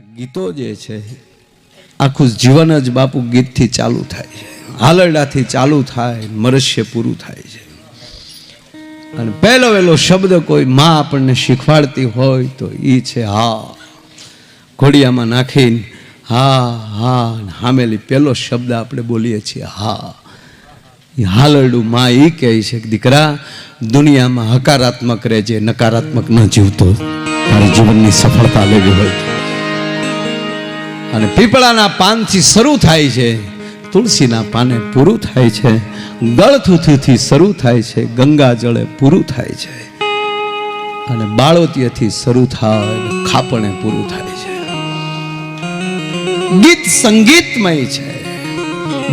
આ ગીતો જે છે આખું જીવન જ બાપુ ગીતથી ચાલુ થાય છે, હાલરડાથી ચાલુ થાય, મરસ્ય પૂરું થાય છે. અને પહેલો વહેલો શબ્દ કોઈ માં આપણને શીખવાડતી હોય તો એ છે હા. ઘોડિયામાં નાખીને હા હા હામેલી પહેલો શબ્દ આપણે બોલીએ છીએ હા. એ હાલરડું માં એ કહે છે કે દીકરા દુનિયામાં હકારાત્મક રહેજે, નકારાત્મક ન જીવતો તારી જીવનની સફળતા લેવી હોય. અને પીપળાના પાનથી શરૂ થાય છે, તુલસીના પાને પૂરું થાય છે, ગળથુથીથી શરૂ થાય છે, ગંગા જળે પૂરું થાય છે, અને બાળોતિયાથી શરૂ થાય ખાપણે પૂરું થાય છે. ગીત સંગીતમય છે,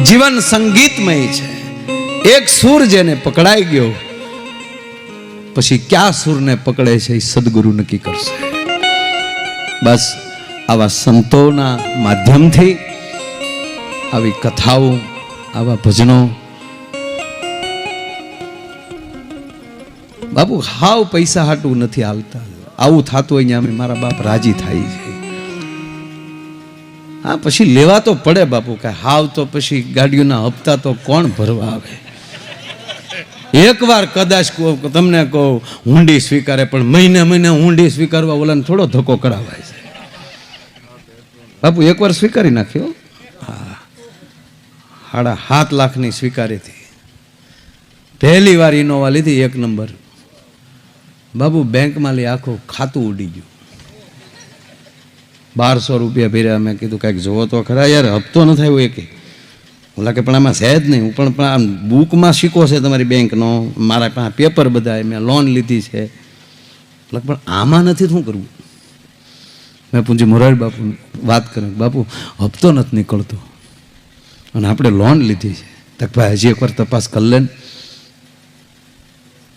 જીવન સંગીતમય છે. એક સૂર જેને પકડાઈ ગયો પછી ક્યાં સૂરને પકડે છે એ સદગુરુ નક્કી કરશે. બસ આવા સંતોના માધ્યમથી આવી કથાઓ, આવા ભજનો બાપુ હાવ પૈસા હાટું નથી હાલતા. આવું થતું હોય અમે મારા બાપ રાજી થાય છે. હા પછી લેવા તો પડે બાપુ, કે હાવ તો પછી ગાડીઓના હપ્તા તો કોણ ભરવા આવે. એકવાર કદાચ તમને કહું હુંડી સ્વીકારે, પણ મહિને મહિને હુંડી સ્વીકારવા ઓલાને થોડો ધક્કો કરાવાય છે બાપુ. એકવાર સ્વીકારી નાખ્યો. હા 7.5 લાખની સ્વીકારી હતી. પહેલી વાર ઇનોવા લીધી 1 નંબર. બાબુ બેંકમાં લઈ આખું ખાતું ઉડી ગયું. 1200 રૂપિયા ભર્યા. મેં કીધું કાંઈક જોવો તો ખરા યાર, હપ્તો ન થાય એકે. ઓલા કે પણ આમાં છે જ નહીં. હું પણ આમ બુકમાં શીખો છે તમારી બેંકનો, મારા પાસે પેપર બધા, મેં લોન લીધી છે, પણ આમાં નથી શું કરવું. મેં પૂછી મોરારી બાપુ વાત કરે, બાપુ હપ્તો નથી નીકળતો અને આપણે લોન લીધી છે. તક ભાઈ હજી એકવાર તપાસ કરી લે.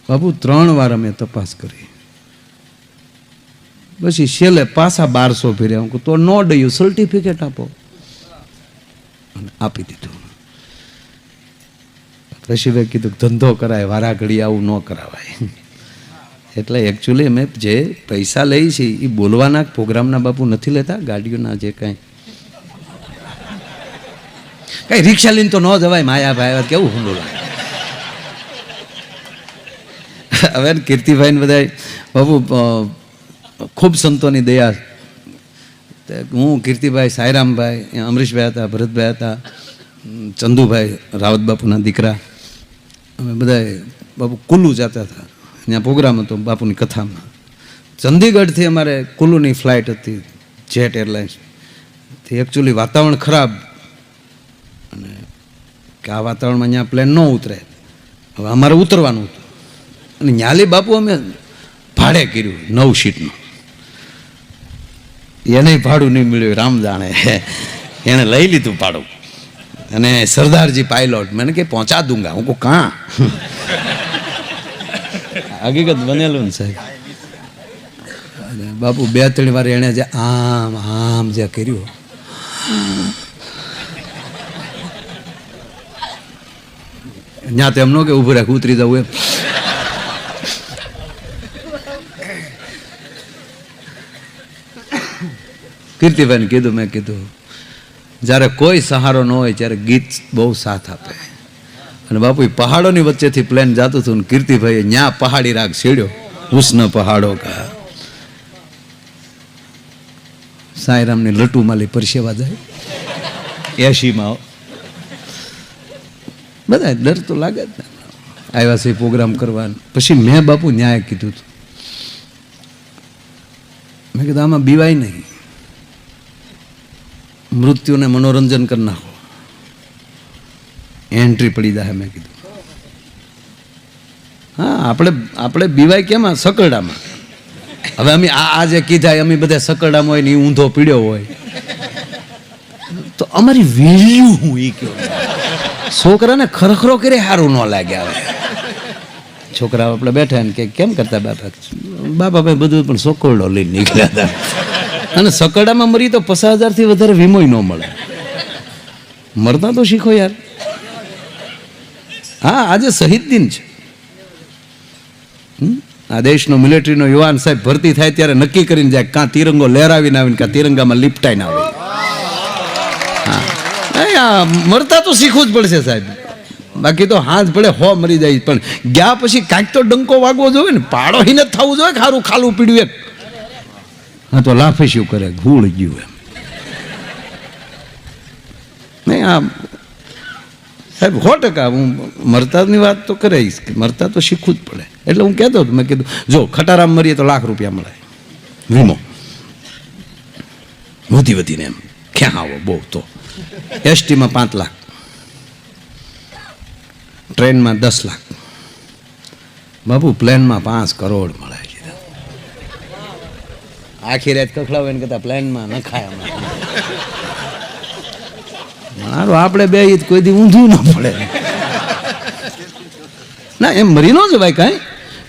બાપુ 3 વાર અમે તપાસ કરી, પછી છેલ્લે પાછા 1200 ફેર્યા. હું તો નો ડયું, સર્ટિફિકેટ આપો, અને આપી દીધું. પછી મેં કીધું ધંધો કરાય, વારા ઘડી આવું ન કરાવાય. એટલે એકચ્યુઅલી અમે જે પૈસા લઈ છીએ એ બોલવાના પ્રોગ્રામના બાપુ નથી લેતા. ગાડીઓના જે કઈ રિક્ષા લઈને તો ન જવાય. માયાભાઈ કેવું હું બોલાય. હવે કીર્તિભાઈ ને બધા બાપુ ખૂબ સંતોની દયા. હું કીર્તિભાઈ, સાયરામભાઈ, અમરીશભાઈ હતા, ભરતભાઈ હતા, ચંદુભાઈ રાવત બાપુના દીકરા, અમે બધા બાપુ કુલ્લુ જતા હતા. ત્યાં પ્રોગ્રામ હતો બાપુની કથામાં. ચંદીગઢથી અમારે કુલ્લુની ફ્લાઇટ હતી, જેટ એરલાઇન્સથી. એકચ્યુઅલી વાતાવરણ ખરાબ, અને કે આ વાતાવરણમાં ત્યાં પ્લેન ન ઉતરે. હવે અમારે ઉતરવાનું હતું, અને ન્યાલી બાપુ અમે ભાડે કર્યું 9 સીટનું. એને ભાડું નહીં મળ્યું, રામ જાણે. એને લઈ લીધું ભાડું. અને સરદારજી પાયલોટ મને કે પહોંચા દૂંગા. હું કહું કાં? હકીકત બનેલું ને સાહેબ. બાપુ 2-3 વાર એણે જે આમ આમ જે કર્યું, ત્યાં તો એમ ન કે ઉભું રાખ ઉતરી જવું એમ. કીર્તિભાઈને કીધું, મેં કીધું જ્યારે કોઈ સહારો ન હોય ત્યારે ગીત બહુ સાથ આપે. અને બાપુ પહાડોની વચ્ચેથી પ્લેન જતું હતું, ને કીર્તિભાઈએ ન્યા પહાડી રાગ છેડ્યો, હુસ્ન પહાડો કા. સાંઈરામની લટુ માલી પરસેવા જાય 80માં. બધા ડર તો લાગે જ ને. આવ્યા છે પ્રોગ્રામ કરવાનું. પછી મેં બાપુ ન્યાય કીધું હતું, મેં કીધું આમાં બીવાય નહીં, મૃત્યુને મનોરંજન કરી નાખો, એન્ટ્રી પડી જાય. મેં કીધું હા આપણે બીવાય કેમાં? સકરડામાં. હવે અમે આ જે કીધા અમે બધા સકરડામાં હોય ને એ ઊંધો પીડ્યો હોય તો અમારી વેલ્યુ હું એ કહું. છોકરાને ખરખરો કરે સારું ન લાગે. હવે છોકરાઓ આપણે બેઠા ને કે કેમ કરતા બાપા? બાપા ભાઈ બધું પણ સકરડો લઈને નીકળ્યા હતા. અને સકરડામાં મરી તો 50,000થી વધારે વીમો ન મળે. મરતા તો શીખો યાર. હા આજે શહીદ દિન છે. આ દેશનો મિલિટરીનો યુવાન સાહેબ ભરતી થાય ત્યારે નક્કી કરીને જાય કાં તિરંગો લહેરાવીને આવીને કાં તિરંગામાં લીપટાઈને આવે. હા, મરતા તો શીખવું જ પડશે સાહેબ, બાકી તો હાથ પડે હો મરી જાય. પણ ગયા પછી કાંઈક તો ડંકો વાગવો જોઈએ ને, પાડો હિને થવું જોઈએ કે સારું ખાલું પીડ્યું એક. હા તો લાફેસ્યું કરે, ઘૂળ ગયું એમ. નહીં આ સાહેબ 100% હું મરતાની વાત તો કરીશ કે મરતા તો શીખવું જ પડે. એટલે હું કહેતો હતો, મેં કીધું જો ખટારામ મરીએ તો ₹1,00,000 મળે વીમો, વધીને એમ ક્યાં આવો બહુ તો. એસટીમાં 5 લાખ, ટ્રેનમાં 10 લાખ, બાબુ પ્લેનમાં 5 કરોડ મળે. આખી રાત કખડાવે ને કરતા પ્લેનમાં ન ખાય. મારું આપણે બે કોઈ દી ઊંધું ન પડે ના, એમ મરી ન જવાય કાંઈ,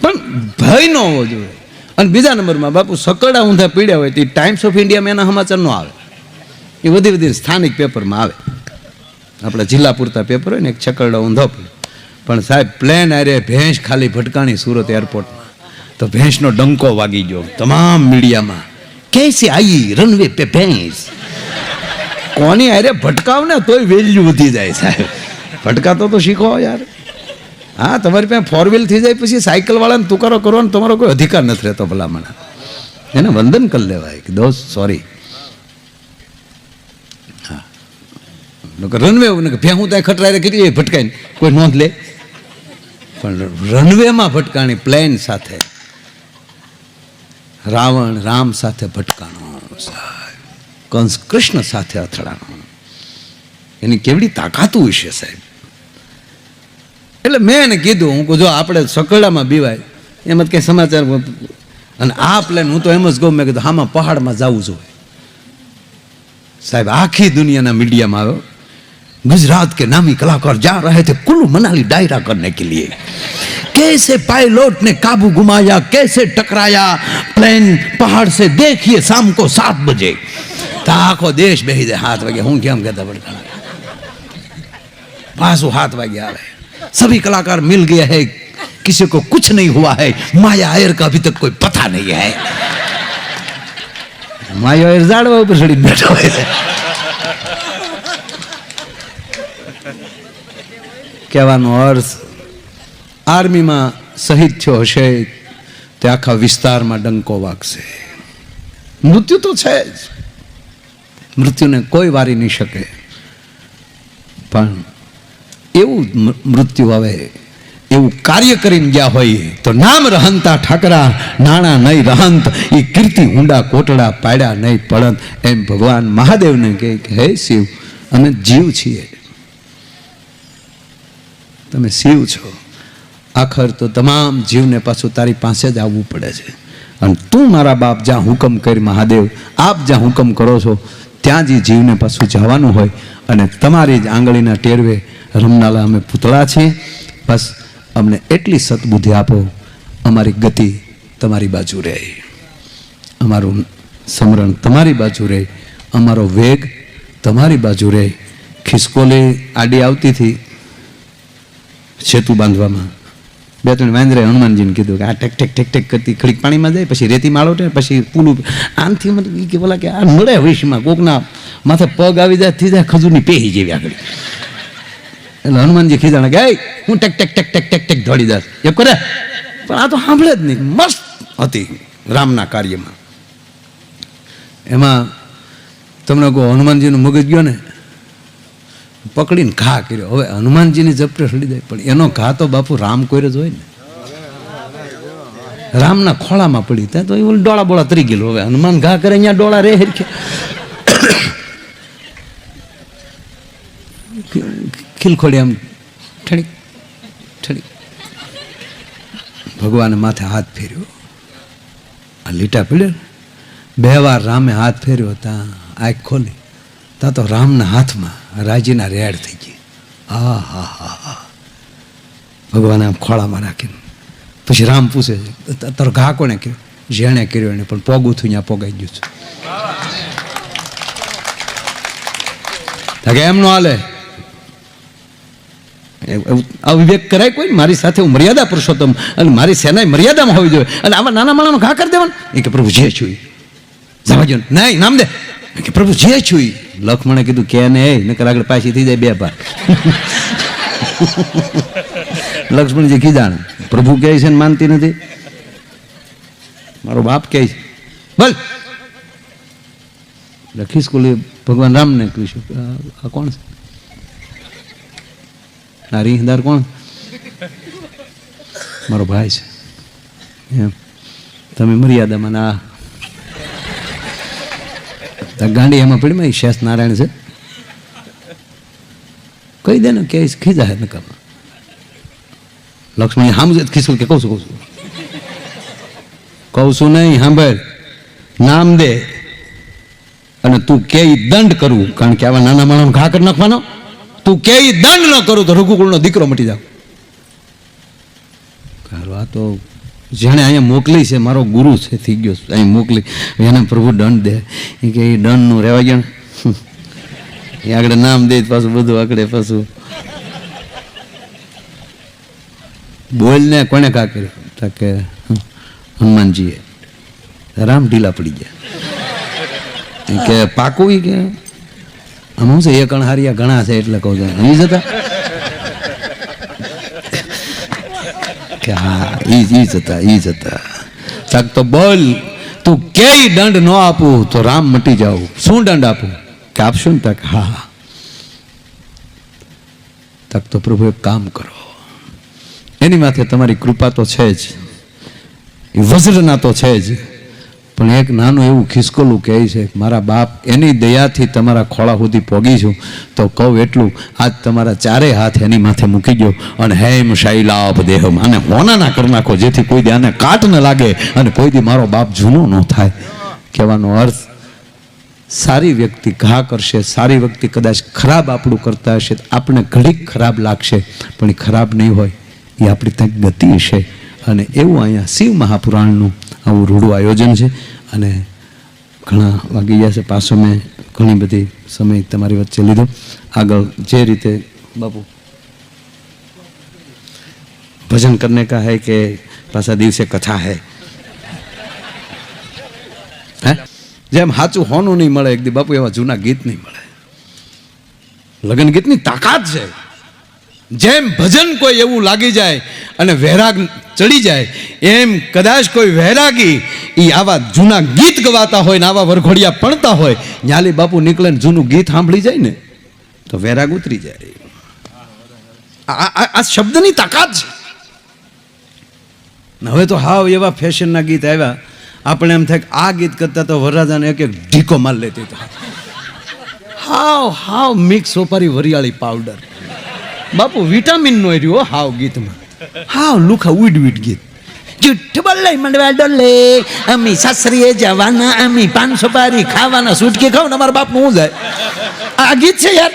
પણ ભય ન હોવો જોઈએ. અને બીજા નંબરમાં બાપુ સકડા ઊંધા પીડ્યા હોય તો ટાઈમ્સ ઓફ ઇન્ડિયામાં એના સમાચાર ન આવે, એ વધી સ્થાનિક પેપરમાં આવે. આપણા જિલ્લા પૂરતા પેપર હોય ને, એક છકરડા ઊંધો પડ્યો. પણ સાહેબ પ્લેન આરે ભેંસ ખાલી ભટકાણી સુરત એરપોર્ટમાં, તો ભેંસનો ડંકો વાગી ગયો તમામ મીડિયામાં. કેસે આઈ રનવે પે ભેંસ. કોની આરે ભટકાવ ને તોય વેલ્યુ વધી જાય સાહેબ. ભટકાતો તો શીખો યાર. હા, તમારી પાસે 4 વ્હીલ થઈ જાય પછી સાયકલ વાળાને તુકારો કરવાનો તમારો કોઈ અધિકાર નથી રહેતો. ભલામણ એને વંદન કરી લેવાય કે દોસ્ત સોરી. હા, રનવે ભેહું ત્યાં ખટરાય કેટલી ભટકાઈને કોઈ નોંધ લે, પણ રનવેમાં ભટકાણી પ્લેન સાથે. રાવણ રામ સાથે ભટકાણો, કંસ કૃષ્ણ સાથે અથડાણો. એની કેવડી તાકાતું હશે સાહેબ. એટલે મેં એને કીધું, હું જો આપણે સકડામાં બીવાય એમ જ કંઈ સમાચાર. અને આ પ્લેન હું તો એમ જ કહું, મેં કીધું આમાં પહાડમાં જવું જોઈએ સાહેબ. આખી દુનિયાના મીડિયામાં આવ્યો, गुजरात के नामी कलाकार जा रहे थे कुल्लू मनाली डायरा करने के लिए, कैसे पायलट ने काबू गुमाया, कैसे टकराया प्लेन पहाड़ से, देखिए शाम को 7 बजे. आखो देश बेही दे 7 वागे. हूँ क्या कहता भटकाना, पासो 7 वागे आवे. सभी कलाकार मिल गए हैं, किसी को कुछ नहीं हुआ है. माया आयर का अभी तक कोई पता नहीं है. माया आयर जाड़वा ऊपर चढ़ी बैठा है. કહેવાનો અર્થ, આર્મીમાં શહીદ થયો હશે તે આખા વિસ્તારમાં ડંકો વાગશે. મૃત્યુ તો છે જ, મૃત્યુને કોઈ વારી નહીં શકે. પણ એવું મૃત્યુ આવે, એવું કાર્ય કરીને ગયા હોય તો નામ રહંતા ઠાકરા, નાણા નહીં રહંત, એ કીર્તિ ઊંડા કોટડા પાડ્યા નહીં પડંત. એમ ભગવાન મહાદેવને કહે કે હે શિવ, અમે જીવ છીએ, તમે શિવ છો. આખર તો તમામ જીવને પાછું તારી પાસે જ આવવું પડે છે. અને તું મારા બાપ જ્યાં હુકમ કરી, મહાદેવ આપ જ્યાં હુકમ કરો છો ત્યાં જ જીવને પાછું જવાનું હોય. અને તમારી જ આંગળીના ટેરવે રમનાલા અમે પૂતળા છીએ. બસ અમને એટલી સદબુદ્ધિ આપો, અમારી ગતિ તમારી બાજુ રહે, અમારું સમરણ તમારી બાજુ રહે, અમારો વેગ તમારી બાજુ રહે. ખિસકોલી આડી આવતી હતી સેતુ બાંધવામાં, 2-3 વાંદરે હનુમાનજીને કીધું કે આ ટેક ટેક ટેક ટેક કરતી ખડીક પાણીમાં જાય, પછી રેતી માળો પછી પુલું આનથી મને કે બોલા કે આ નડે વિષમાં કોકના માથે પગ આવી જાય થઈ જાય ખજૂરની પેહી જેવી આગળ. એટલે હનુમાનજી ખીજાણે કે હું ટેક ટેક ટેક ટેક ટેક ટેક દોડી દાસ એ કરે, પણ આ તો સાંભળે જ નહીં. મસ્ત હતી રામના કાર્યમાં. એમાં તમને કહો હનુમાનજીનું મગજ ગયો ને, પકડીને ઘા કર્યો. હવે હનુમાનજીની ઝપટે સડી જાય, પણ એનો ઘા તો બાપુ રામ કોઈ જ હોય ને, રામના ખોળામાં પડી ત્યાં તો એ ડોળા બોળા તરી ગયેલું. હવે હનુમાન ઘા કરે અહીંયા ડોળા રે હેરખે ખીલખોડી આમ ઠડીક ઠડીક. ભગવાને માથે હાથ ફેર્યો, આ લીટા પીડ્યો. 2 વાર રામે હાથ ફેર્યો, ત્યાં આંખ ખોલી ત્યાં તો રામના હાથમાં રાજીના રેડ થઈ ગઈ. હા હા હા હા. ભગવાને આમ ખોળામાં રાખીને પછી રામ પૂછે તારો ઘા કોને કર્યો? જેણે કર્યો એને, પણ પોગું થયું ત્યાં પોગાઈ ગયું છે. એમ નો હાલે, અવિવેક કરાય કોઈ? મારી સાથે હું મર્યાદા પુરુષોત્તમ અને મારી સેના મર્યાદામાં હોવી જોઈએ, અને આવા નાના માણસનો ઘા કરી દેવાનું. એ કે પ્રભુ જે છું જવા દો, નહીં નામ દે કે પ્રભુ જે છું. લક્ષ્મણે કીધું કે ને નકર આગળ પાછી થઈ જાય બે પાર. લક્ષ્મણજી કીધાણ પ્રભુ કહે છે ને માનતી નથી, મારો બાપ કહે છે બોલ. ખિસકોલી ભગવાન રામને કહ્યું આ કોણ છે, આ રીહદાર કોણ? મારો ભાઈ છે એમ, તમે મર્યાદામાં ના ગાંડી એમાં પડી શેષ નારાયણ છે કહી દે ને કે ખીજા નકામાં. લક્ષ્મણ સામ ખીસું કે કહું છું નહીં સાંભળ, નામ દે અને તું કે દંડ કરવું, કારણ કે આવા નાના માણસ ઘા કરી નાખવાનો. તું કે દંડ ન કરું તો રઘુકુળનો દીકરો મટી જાવ. આ તો જેણે અહીંયા મોકલી છે મારો ગુરુ છે થઈ ગયો અહીં મોકલી, એને પ્રભુ દંડ દે. એ કે એ દંડનું રહેવા ગયા એ આગળ નામ દે પાછું બધું આગળ પાછું બોલ ને. કોને કા કર્યું કે હનુમાનજીએ. રામ ઢીલા પડી ગયા કે પાકું કે આમ છે એક અણહારિયા ઘણા છે એટલે કહું છું અહીં જતા કે હા ઈ જતા તો બોલ તું કે દંડ ન આપું તો રામ મટી જાવ. શું દંડ આપું કે આપશું ને? તક હા. તક તો પ્રભુ એક કામ કરો, એની માથે તમારી કૃપા તો છે જ, એ વજ્રના તો છે જ, પણ એક નાનું એવું ખિસકોલું કહે છે મારા બાપ એની દયાથી તમારા ખોળા સુધી પોગી છું, તો કહું એટલું આજ તમારા ચારેય હાથ એની માથે મૂકી ગયો અને હેમ શૈલાભ દેહમ અને હોનાના કરી નાખો, જેથી કોઈ દી આને કાટ ન લાગે અને કોઈ દી મારો બાપ જૂનો ન થાય. કહેવાનો અર્થ સારી વ્યક્તિ ઘા કરશે, સારી વ્યક્તિ કદાચ ખરાબ આપણું કરતા હશે, આપણે ઘડીક ખરાબ લાગશે પણ એ ખરાબ નહીં હોય, એ આપણી ત્યાં ગતિ હશે. અને એવું અહીંયા શિવ મહાપુરાણનું આવું રૂડું આયોજન છે. અને ઘણા વાગી ગયા છે, પાછો મેં ઘણી બધી સમય તમારી વચ્ચે લીધો. આગળ જે રીતે બાપુ ભજન કરને કા હૈ કે પાછા દિવસે કથા હૈ, હે જેમ સાચું હોનું નહીં મળે એક દી બાપુ, એવા જૂના ગીત નહીં મળે. લગ્ન ગીતની તાકાત છે. જેમ ભજન કોઈ એવું લાગી જાય અને વૈરાગ ચડી જાય, એમ કદાચ કોઈ વૈરાગી એ આવા જૂના ગીત ગવાતા હોય ને આવા વરઘોડિયા પડતા હોય, ન્યાલી બાપુ નીકળે ને જૂનું ગીત સાંભળી જાય ને તો વૈરાગ ઉતરી જાય. આ શબ્દની તાકાત છે. હવે તો હાવ એવા ફેશનના ગીત આવ્યા, આપણે એમ થાય કે આ ગીત કરતા તો વરરાજાને એક એક ઢીકો માર લેતી તો હાવ મિક્સ સોપારી વરિયાળી પાવડર. બાપુ વિટામિન નો રહ્યો હાવ ગીતમાં, હાવ લુખા ઉડ ગીત. જુઠ્ઠ બોલે મંડવા ડોલે અમી સાસરીએ જવાના, અમી પાન સોપારી ખાવાના, સુટકી ખાવ ને અમારા બાપનું હું જાય. આ ગીત છે યાર.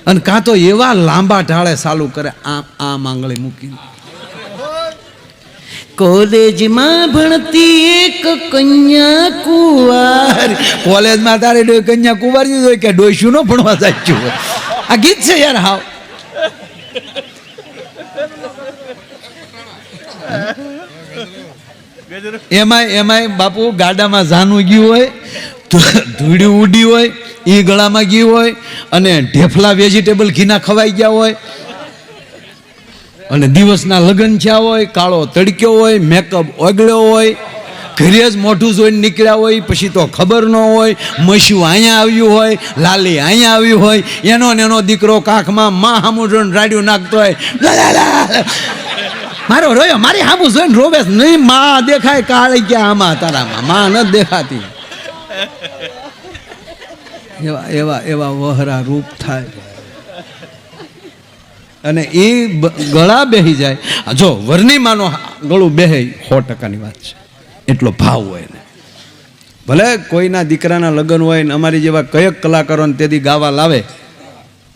અને કાં તો એવા લાંબા ઢાળે ચાલુ કરે આ માંગળી મૂકીને. કોલેજમાં ભણતી એક કન્યા કુંવાર, કોલેજમાં તારે કન્યા કુંવારી હોય કે ડોસ્યું નો ભણવા જાય. આ ગીત છે યાર હાવ. એમાંય બાપુ ગાડામાં જાનું ગયું હોય, ધૂળી ઉડી હોય, એ ગળામાં ગયું હોય, અને ઢેફલા વેજીટેબલ ઘીના ખવાઈ ગયા હોય, અને દિવસના લગ્ન થયા હોય, કાળો તડક્યો હોય, મેકઅપ ઓગળ્યો હોય, ઘરે જ મોઢું જોઈને નીકળ્યા હોય, પછી તો ખબર ન હોય, મસ્યું અહીંયા આવ્યું હોય, લાલી અહીંયા આવ્યું હોય, એનો દીકરો કાંખમાં માં હામું જોઈને રાડ્યું નાખતો હોય, મારો રોયો મારી હામું જોઈને રોવે નહીં, માં દેખાય કાળી ગયા આમાં તારામાં, માં નથી દેખાતી. એવા વહરા રૂપ થાય. અને એ ગળા બેહી જાય. જો વરની માનો ગળું બેહે 100%ની વાત છે, એટલો ભાવ હોય ને. ભલે કોઈના દીકરાના લગ્ન હોય ને અમારી જેવા કયેક કલાકારોને તેથી ગાવા લાવે,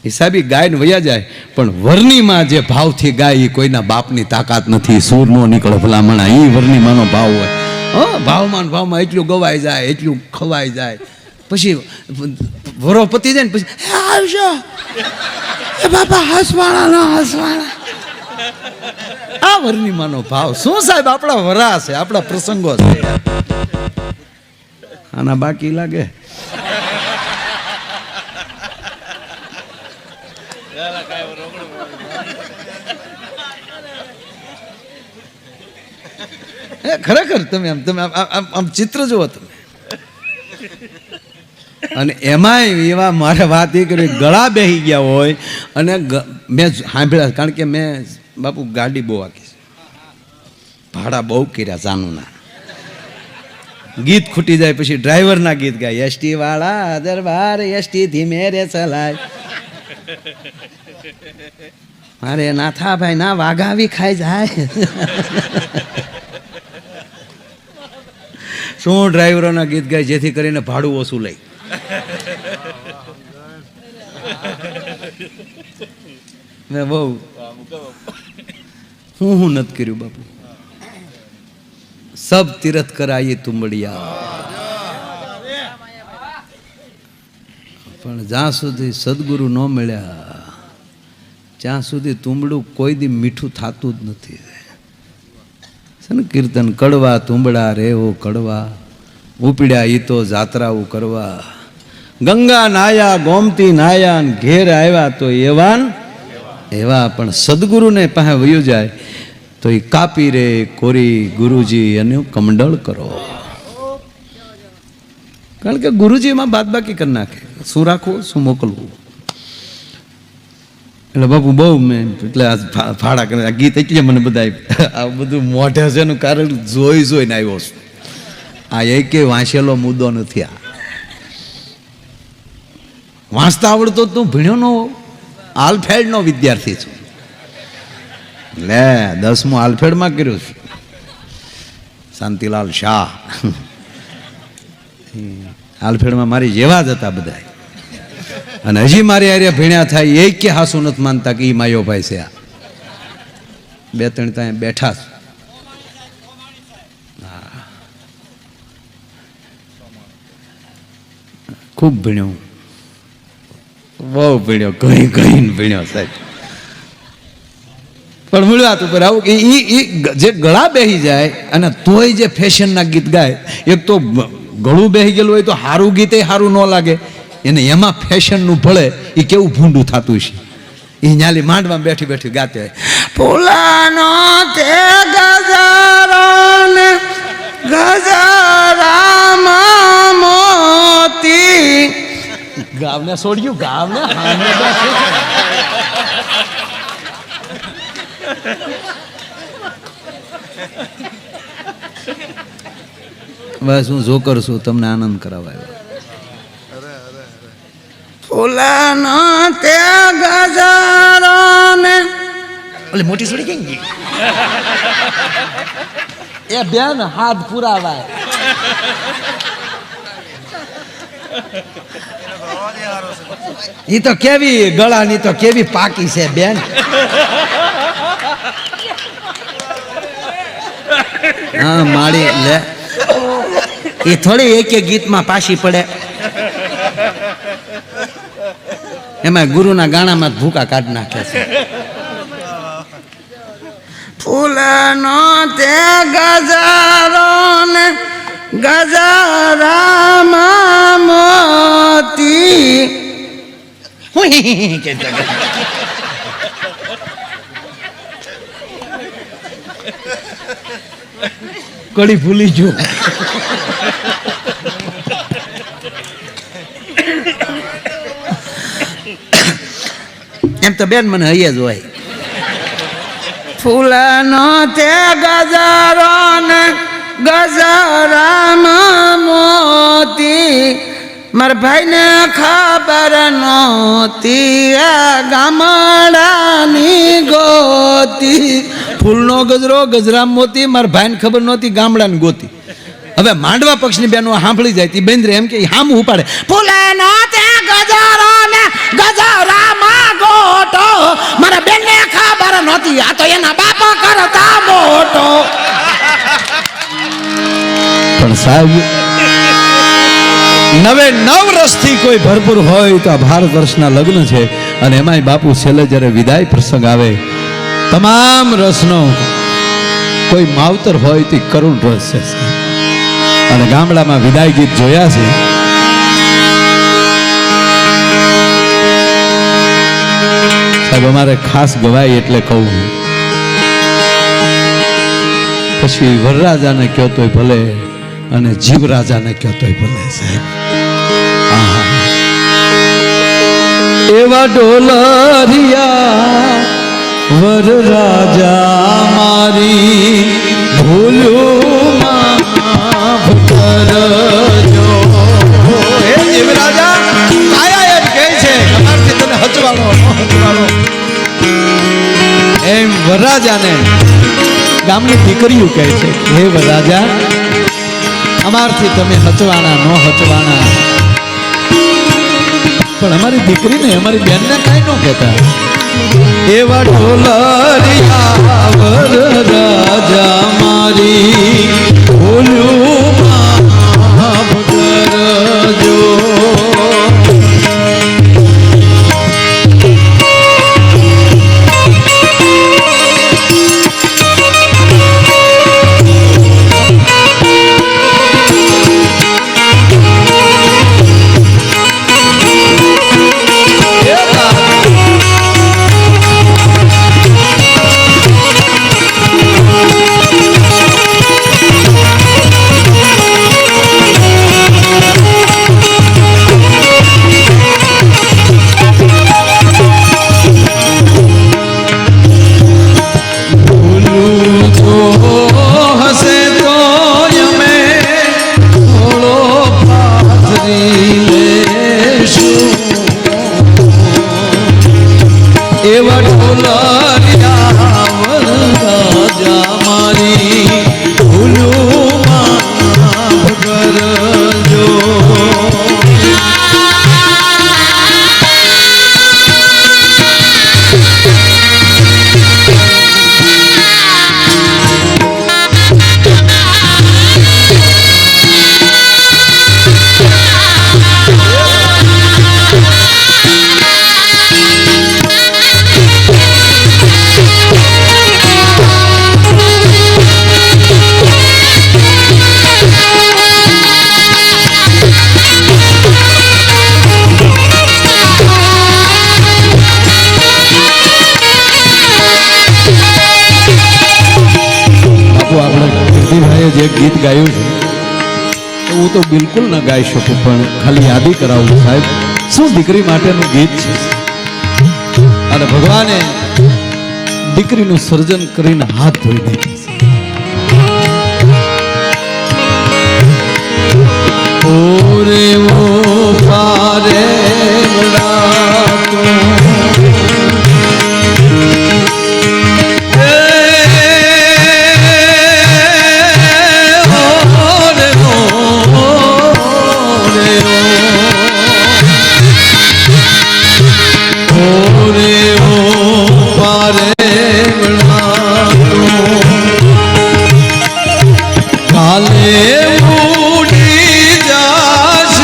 હિસાબી ગાયને વયા જાય, પણ વરનીમાં જે ભાવથી ગાય એ કોઈના બાપની તાકાત નથી. સૂર નો નીકળે ભલામણા, એ વરનીમાંનો ભાવ હોય. ભાવમાં એટલું ગવાઈ જાય, એટલું ખવાઈ જાય, પછી વરો પતી જાય ને પછી આવશો એ બાપા હસવાણા હસવાણા. આ વરની માનો ભાવ શું સાહેબ? આપણા વરા છે, આપણા પ્રસંગો છે. આના બાકી લાગે. ખરેખર તમે આમ ચિત્ર જુઓ તમે. અને એમાંય એવા મારે વાત એ કરી ગળા બેસી ગયા હોય અને મેં સાંભળ્યા, કારણ કે મેં બાપુ ગાડી બહુ આખી છે, ભાડા બહુ કર્યા જાનુના. ગીત ખૂટી જાય પછી ડ્રાઈવરના ગીત ગાય, એસટી વાળા દરબાર એસટી ધીમે રે ચલાય. અરે નાથા ભાઈ ના વાઘાવી ખાઈ જાય. શું ડ્રાઈવરોના ગીત ગાય જેથી કરીને ભાડું ઓછું લઈ. મેં બહુ હું નથી કર્યું બાપુ. સબ તીરથ કરાયે તુંબડિયા, પણ જ્યાં સુધી સદગુરુ ન મળ્યા ત્યાં સુધી તુંબડું કોઈ દી મીઠું થતું જ નથી. છે ને કીર્તન, કડવા તુંબડા રેવો કડવા, ઉપડ્યા ઈ તો જાત્રાઓ કરવા. ગંગા નાયા ગોમતી નાયા ને ઘેર આવ્યા તો એવાન એવા, પણ સદગુરુને પાસે વયું જાય તો એ કાપી રે કોરી ગુરુજી એનું કમંડળ કરો. કારણ કે ગુરુજીમાં બાદબાકી કરી નાખે, શું રાખવું શું મોકલવું. એટલે બાપુ બહુ મેં એટલે ભાડા કરે આ ગીત એટલે મને બધા આ બધું મોઢે છે એનું કારણ જોઈને આવ્યો છું. આ એક વાંચેલો મુદ્દો નથી. આ વાંચતા આવડતો તું ભણ્યો નો આલ્ફેડનો વિદ્યાર્થી છું. લે 10મું આલ્ફેડમાં કર્યું છું. શાંતિલાલ શાહ આલ્ફેડમાં મારી જેવા જ હતા બધા. અને હજી મારી હારે ભણ્યા થાય એ કે હાસું નથી માનતા કે એ માયો ભાઈ છે. આ 2-3 ત્યાં બેઠા છે. ખૂબ ભણ્યો, બહુ ભણ્યો, કઈ ભણ્યો સાહેબ. પણ મળ્યા તો પર આવું કે જે ગળા બેસી જાય અને તોય જે ફેશનના ગીત ગાય, એક તો ગળું બેસી ગયેલું હોય તો સારું ગીત સારું ન લાગે એને, એમાં ફેશનનું ભળે એ કેવું ભૂંડું થતું છે. એ ન્યાલી માંડવામાં બેઠી બેઠી ગાતે હોય, ફૂલાનો તે ગજારો ને ગજરામાં મોતી. ગાવને છોડ્યું, ગાવને બસ હું જોકર છું, તમને આનંદ કરાવાય. ફૂલાનો તે ગજારો ને ઓલી મોટી છોડી કેમ ગઈ એ બેન હાથ પુરાવાય. ઈ તો કેવી ગળાની તો કેવી પાકી છે બેન. હા માળી લે, એ થોડી એક ગીતમાં પાછી પડે. એમાં ગુરુના ગાણામાં ભૂકા કાઢી નાખે છે. ફૂલનો તે ગજારો ને ગજરામાં મોતી. કડી ભૂલી જો. એમ તો બેન મને હૈયા જ હોય. ફૂલનો તે ગજારો ને ગજરામાં મોતી, મારા ભાઈને ખબર નહોતી આ ગામડાની ગોતી. ફૂલનો ગજરો ગજરા મોતી, મારા ભાઈને ખબર નહોતી ગામડાની ગોતી. હવે માંડવા પક્ષની બેનો સાંભળી જાય તી બેન્દ્રે એમ કે હામ ઉપાડે, ફૂલનો તે ગજારો ને ગજરામાં ગોટો, મારા બેનને ખબર નહોતી આ તો એના બાપા કરતા મોટો. પણ સાહેબ 9 રસથી કોઈ ભરપૂર હોય તો આ ભારત વર્ષના લગ્ન છે. અને એમાંય બાપુ છેલ્લે જ્યારે વિદાય પ્રસંગ આવે, તમામ રસનો કોઈ માવતર હોય તો કરુણ રસ છે. અને ગામડામાં વિદાય ગીત જોયા છે. સાહેબ અમારે ખાસ ગવાય એટલે કહું, પછી વરરાજાને કહો તોય ભલે અને જીવરાજાને કહો તોય ભલે. સાહેબ એવા ડોલરિયા વરરાજા મારી ભૂલું માફ કરજો. હે જીવરાજા કાયા એમ કહે છે અમારથી તને હચવાડો હચવાડો. એમ વરરાજાને ગામની દીકરીઓ કહે છે, હે વરરાજા અમારથી તમે હચવાના નો હચવાના, પણ અમારી દીકરીને અમારી બેનને કાંઈ ન કહેતા. એવા ઢોલરિયા વરરાજા મારી ભૂલ્યું માફ કરજો. એવા ઢોલરિયા વરરાજા મારી ભૂલું માફ કરજો. જે ગીત ગાયું છે હું તો બિલકુલ ન ગાઈ શકું, પણ ખાલી યાદી કરાવું. સાહેબ શું દીકરી માટેનું ગીત છે. અને ભગવાને દીકરીનું સર્જન કરીને હાથ ધોઈ દીધા. ઓરે ઓ પારે કાલે ઉડી જાશ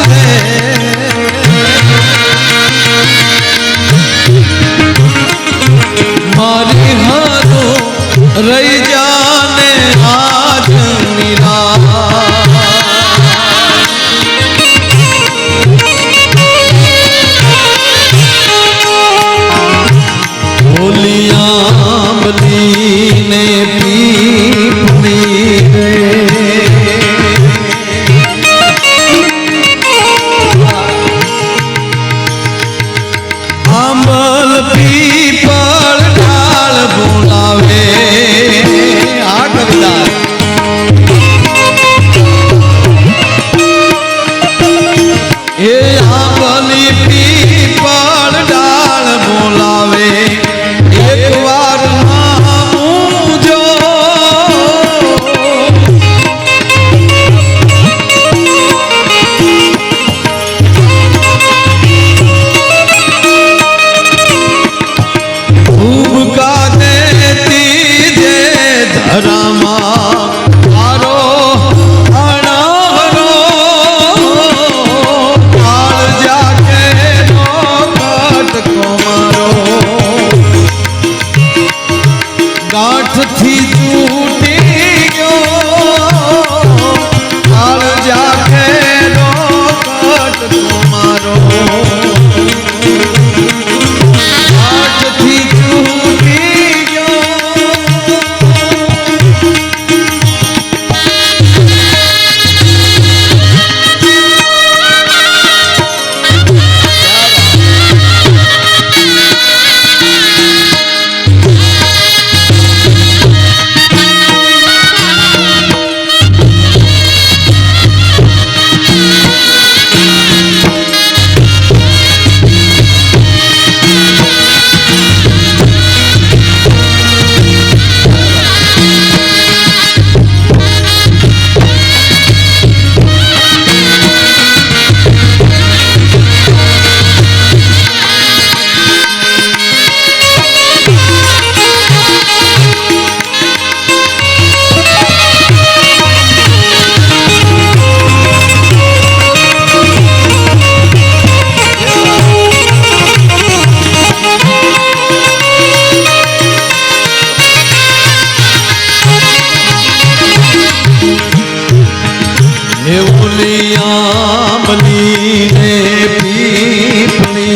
આંબલી રે પીપળી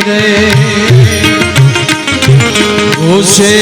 રે ઘોષે